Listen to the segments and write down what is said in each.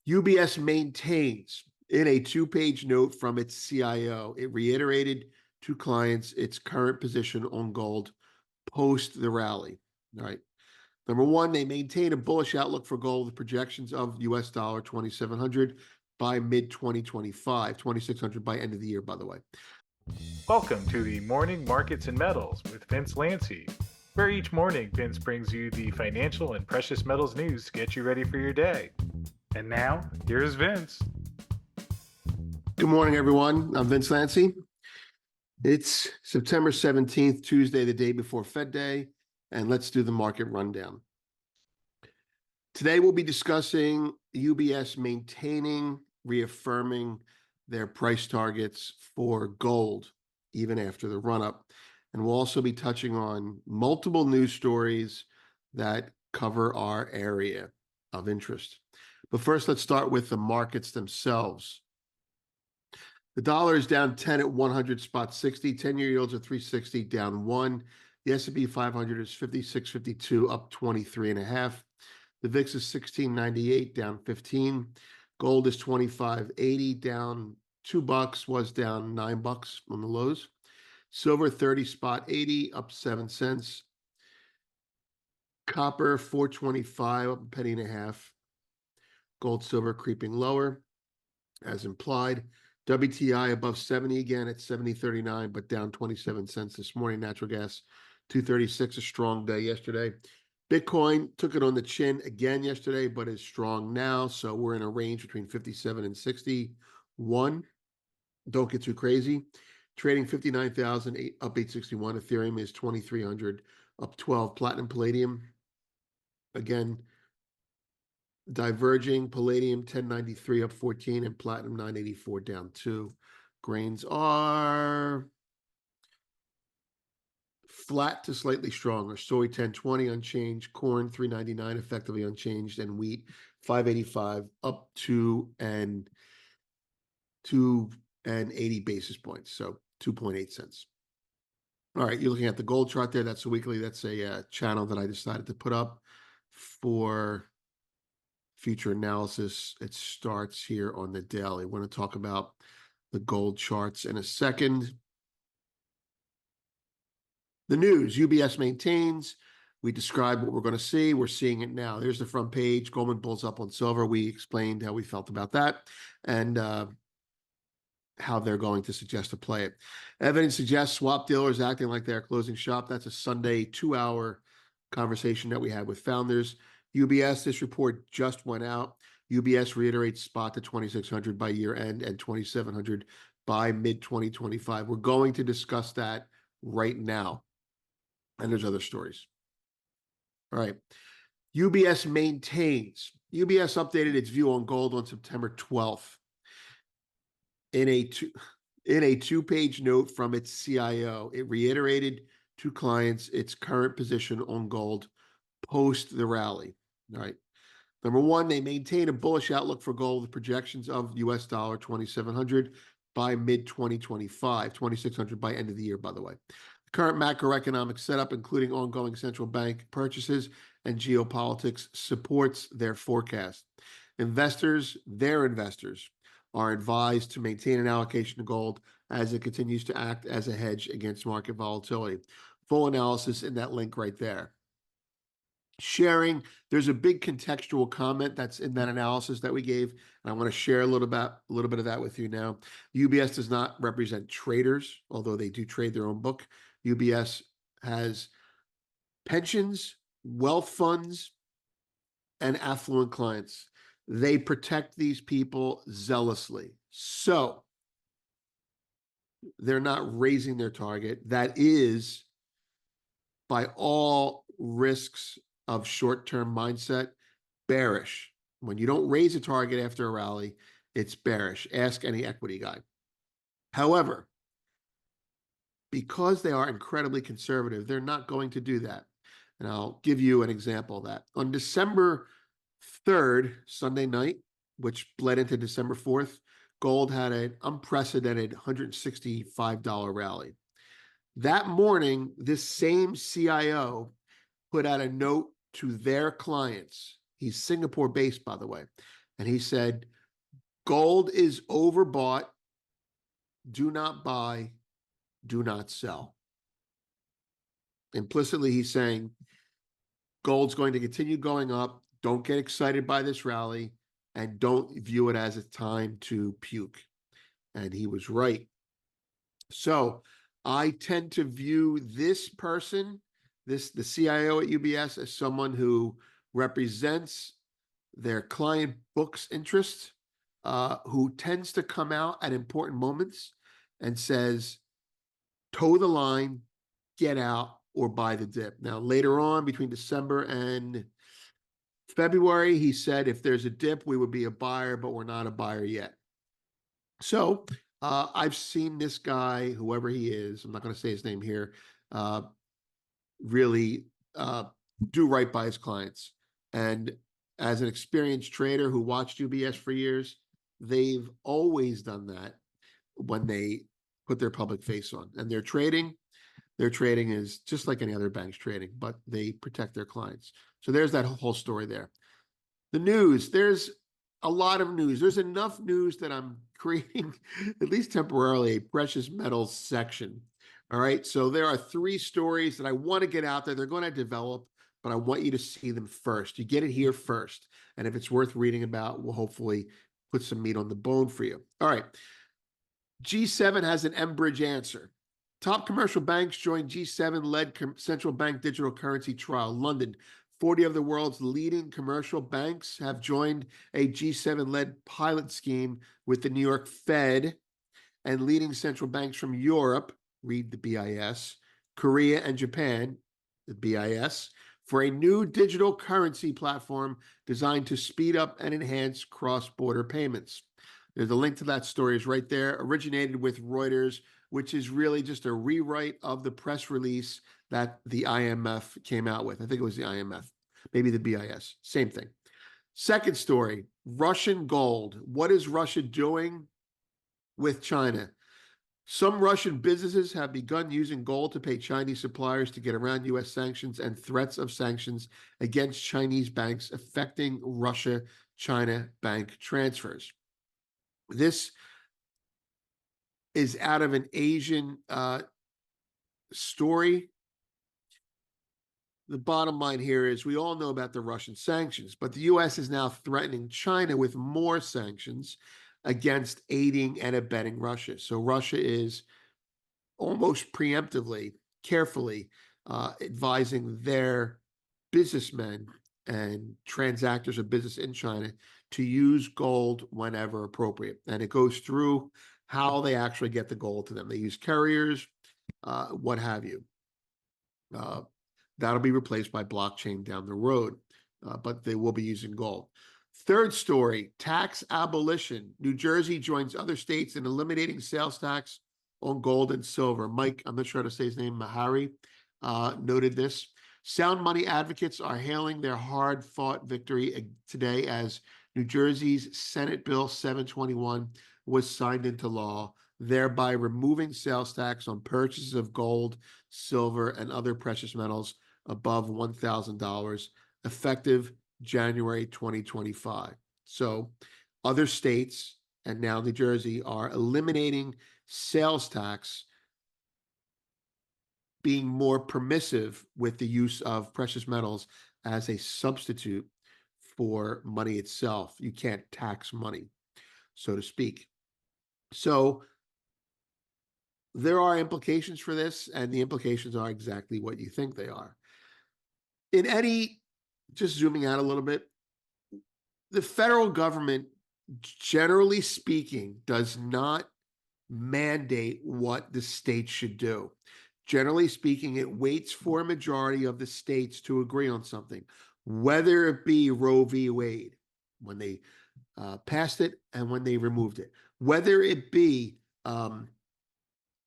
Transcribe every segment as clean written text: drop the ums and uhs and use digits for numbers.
UBS maintains in a two-page note from its CIO, it reiterated to clients its current position on gold post the rally. All right. Number one, they maintain a bullish outlook for gold with projections of US dollar 2,700 by mid 2025, 2,600 by end of the year, by the way. Welcome to the Morning Markets and Metals with Vince Lanci, where each morning Vince brings you the financial and precious metals news to get you ready for your day. And now, here's Vince. Good morning, everyone. I'm Vince Lanci. It's September 17th, Tuesday, the day before Fed Day, and let's do the market rundown. Today, we'll be discussing UBS maintaining, reaffirming their price targets for gold, even after the run-up. And we'll also be touching on multiple news stories that cover our area of interest. But first, let's start with the markets themselves. The dollar is down 10 at 100.60. 10-year yields are 360, down 1. The S&P 500 is 56.52, up 23.5. The VIX is 16.98, down 15. Gold is 25.80, down $2, was down $9 on the lows. Silver 30.80, up 7 cents. Copper 425, up a penny and a half. Gold, silver creeping lower, as implied. WTI above 70 again at 70.39, but down 27 cents this morning. Natural gas 236, a strong day yesterday. Bitcoin took it on the chin again yesterday, but is strong now. So we're in a range between 57 and 61. Don't get too crazy. Trading 59,000, up 861. Ethereum is 2,300, up 12. Platinum, palladium, again, diverging. Palladium 1093, up 14, and platinum 984, down 2. Grains are flat to slightly stronger. Soy 1020 unchanged, corn 399 effectively unchanged, and wheat 585, up 2 and 80 basis points, so 2.8 cents. All right, you're looking at the gold chart there. That's a weekly. That's a channel that I decided to put up for future analysis. It starts here on the daily. We're going to talk about the gold charts in a second. The news, UBS maintains. We described what we're going to see. We're seeing it now. There's the front page. Goldman bulls up on silver. We explained how we felt about that and how they're going to suggest to play it. Evidence suggests swap dealers acting like they're closing shop. That's a Sunday 2-hour conversation that we had with founders. UBS, this report just went out. UBS reiterates spot to 2,600 by year end and 2,700 by mid 2025. We're going to discuss that right now. And there's other stories. All right. UBS maintains. UBS updated its view on gold on September 12th. In a two-page note from its CIO, it reiterated to clients its current position on gold post the rally. All right. Number one, they maintain a bullish outlook for gold with projections of US dollar 2,700 by mid 2025, 2,600 by end of the year, by the way. The current macroeconomic setup, including ongoing central bank purchases and geopolitics, supports their forecast. Their investors, are advised to maintain an allocation to gold as it continues to act as a hedge against market volatility. Full analysis in that link right there. Sharing, there's a big contextual comment that's in that analysis that we gave, and I want to share a little bit of that with you now. UBS does not represent traders, although they do trade their own book. UBS has pensions, wealth funds, and affluent clients. They protect these people zealously. So they're not raising their target. That is, by all risks of short-term mindset, bearish. When you don't raise a target after a rally, it's bearish. Ask any equity guy. However, because they are incredibly conservative, they're not going to do that. And I'll give you an example of that. On December 3rd, Sunday night, which bled into December 4th, gold had an unprecedented $165 rally. That morning, this same CIO put out a note to their clients. He's Singapore-based, by the way. And he said, gold is overbought. Do not buy, do not sell. Implicitly, he's saying gold's going to continue going up. Don't get excited by this rally and don't view it as a time to puke. And he was right. So I tend to view this person, the CIO at UBS, as someone who represents their client book's interest, who tends to come out at important moments and says, toe the line, get out, or buy the dip. Now, later on, between December and February, he said if there's a dip, we would be a buyer, but we're not a buyer yet. So I've seen this guy, whoever he is, I'm not going to say his name here, really do right by his clients. And as an experienced trader who watched UBS for years, they've always done that when they put their public face on. And their trading is just like any other bank's trading, but they protect their clients. So there's that whole story there. The news, there's a lot of news. There's enough news that I'm creating, at least temporarily, a precious metals section. All right. So there are 3 stories that I want to get out there. They're going to develop, but I want you to see them first. You get it here first. And if it's worth reading about, we'll hopefully put some meat on the bone for you. All right. G7 has an Enbridge answer. Top commercial banks join G7-led central bank digital currency trial. London, 40 of the world's leading commercial banks have joined a G7-led pilot scheme with the New York Fed and leading central banks from Europe, read the BIS, Korea and Japan, the BIS, for a new digital currency platform designed to speed up and enhance cross-border payments. There's a link to that story is right there. Originated with Reuters, which is really just a rewrite of the press release that the IMF came out with. I think it was the IMF, maybe the BIS, same thing. Second story, Russian gold. What is Russia doing with China? Some Russian businesses have begun using gold to pay Chinese suppliers to get around U.S. sanctions and threats of sanctions against Chinese banks affecting Russia-China bank transfers. This is out of an Asian story. The bottom line here is we all know about the Russian sanctions, but the U.S. is now threatening China with more sanctions against aiding and abetting Russia. So Russia is almost preemptively, carefully advising their businessmen and transactors of business in China to use gold whenever appropriate. And it goes through how they actually get the gold to them. They use carriers, what have you. That'll be replaced by blockchain down the road, but they will be using gold. Third story, tax abolition. New Jersey joins other states in eliminating sales tax on gold and silver. Mike, I'm not sure how to say his name, Mahari, noted this. Sound money advocates are hailing their hard-fought victory today as New Jersey's Senate Bill 721 was signed into law, thereby removing sales tax on purchases of gold, silver, and other precious metals above $1,000, effective January 2025. So other states, and now New Jersey, are eliminating sales tax, being more permissive with the use of precious metals as a substitute for money itself. You can't tax money, so to speak. So there are implications for this, and the implications are exactly what you think they are. In any, just zooming out a little bit, the federal government, generally speaking, does not mandate what the states should do. Generally speaking, it waits for a majority of the states to agree on something, whether it be Roe v. Wade, when they passed it and when they removed it, whether it be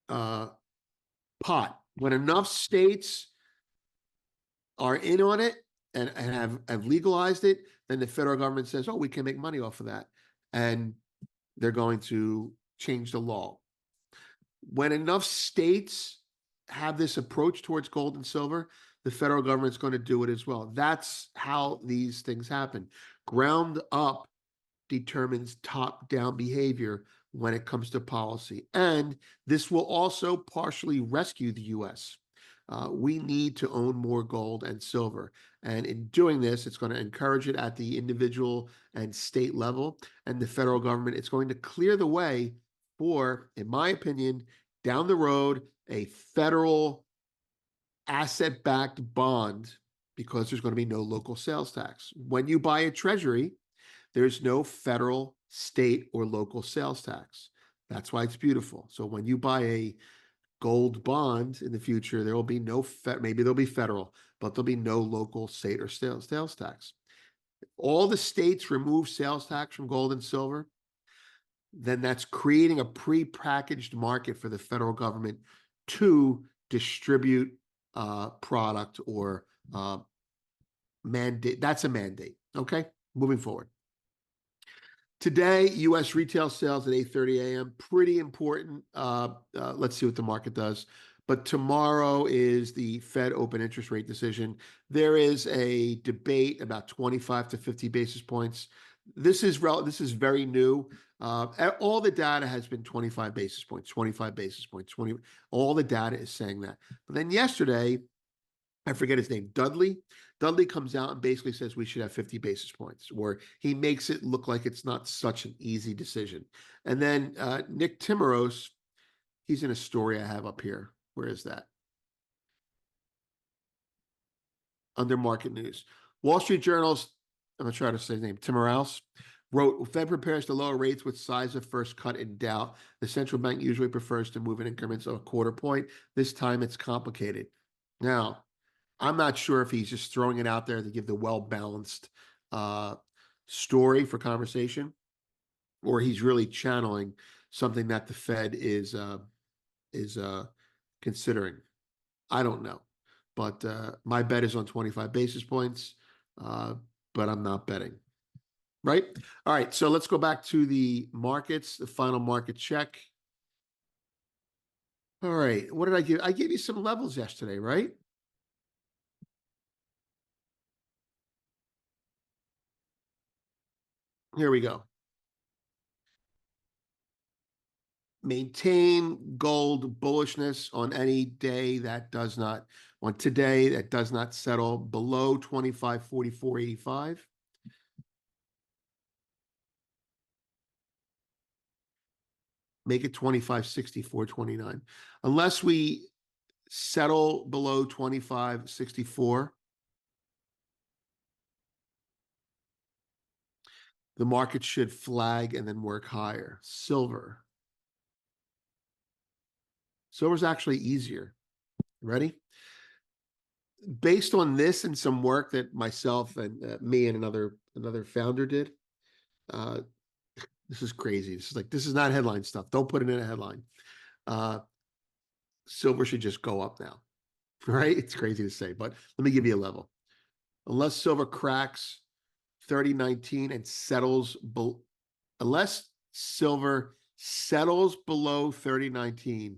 pot, when enough states are in on it and have legalized it, then the federal government says, oh, we can make money off of that. And they're going to change the law. When enough states have this approach towards gold and silver, the federal government's going to do it as well. That's how these things happen. Ground up determines top-down behavior when it comes to policy. And this will also partially rescue the U.S. We need to own more gold and silver. And in doing this, it's going to encourage it at the individual and state level. And the federal government, it's going to clear the way for, in my opinion, down the road, a federal asset-backed bond, because there's going to be no local sales tax. When you buy a treasury, there's no federal, state, or local sales tax. That's why it's beautiful. So when you buy a gold bond in the future, there will be no, maybe there'll be federal, but there'll be no local, state, or sales tax. All the states remove sales tax from gold and silver, then that's creating a pre-packaged market for the federal government to distribute product or mandate. That's a mandate. Okay, moving forward. Today, U.S. retail sales at 8:30 a.m. Pretty important. Let's see what the market does. But tomorrow is the Fed open interest rate decision. There is a debate about 25 to 50 basis points. This is very new. All the data has been 25 basis points, 25 basis points, 20. All the data is saying that. But then yesterday, I forget his name, Dudley. Dudley comes out and basically says we should have 50 basis points, or he makes it look like it's not such an easy decision. And then Nick Timiraos, he's in a story I have up here. Where is that? Under market news. Wall Street Journal's, I'm going to try to say his name, Timiraos, wrote, Fed prepares to lower rates with size of first cut in doubt. The central bank usually prefers to move in increments of a quarter point. This time it's complicated. Now, I'm not sure if he's just throwing it out there to give the well-balanced story for conversation, or he's really channeling something that the Fed is considering. I don't know, but my bet is on 25 basis points, but I'm not betting. Right? All right, so let's go back to the markets, the final market check. All right, what did I give? I gave you some levels yesterday, right? Here we go. Maintain gold bullishness on any day that does not, on today that does not settle below 25.4485. Make it 25.6429. Unless we settle below 25.64, the market should flag and then work higher. Silver. Silver's actually easier. Ready? Based on this and some work that myself and me and another founder did, this is crazy. This is not headline stuff. Don't put it in a headline. Silver should just go up now, right? It's crazy to say, but let me give you a level. Unless silver cracks 30.19 and settles, unless silver settles below 30.19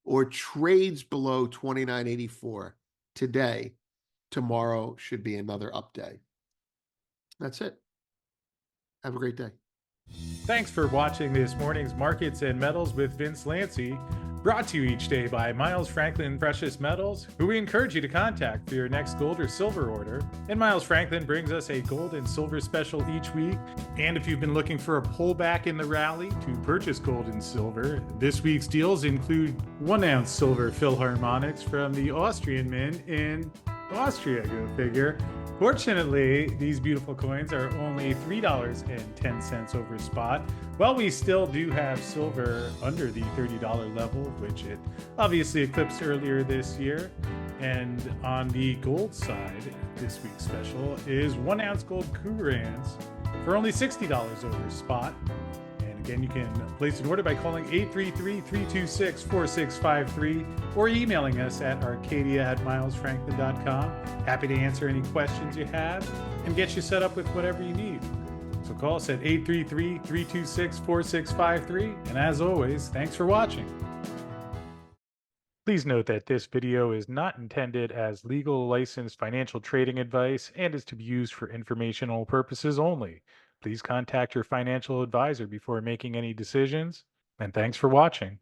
or trades below 29.84 today, tomorrow should be another up day. That's it. Have a great day. Thanks for watching this morning's Markets and Metals with Vince Lanci, brought to you each day by Miles Franklin Precious Metals, who we encourage you to contact for your next gold or silver order. And Miles Franklin brings us a gold and silver special each week. And if you've been looking for a pullback in the rally to purchase gold and silver, this week's deals include 1 ounce silver Philharmonics from the Austrian Mint in Austria, go figure. Fortunately, these beautiful coins are only $3.10 over spot. Well, we still do have silver under the $30 level, which it obviously eclipsed earlier this year. And on the gold side, this week's special is 1 ounce gold Courants for only $60 over spot. And again, you can place an order by calling 833-326-4653 or emailing us at arcadia@milesfranklin.com. Happy to answer any questions you have and get you set up with whatever you need. So call us at 833-326-4653. And as always, thanks for watching. Please note that this video is not intended as legal licensed financial trading advice and is to be used for informational purposes only. Please contact your financial advisor before making any decisions, and thanks for watching.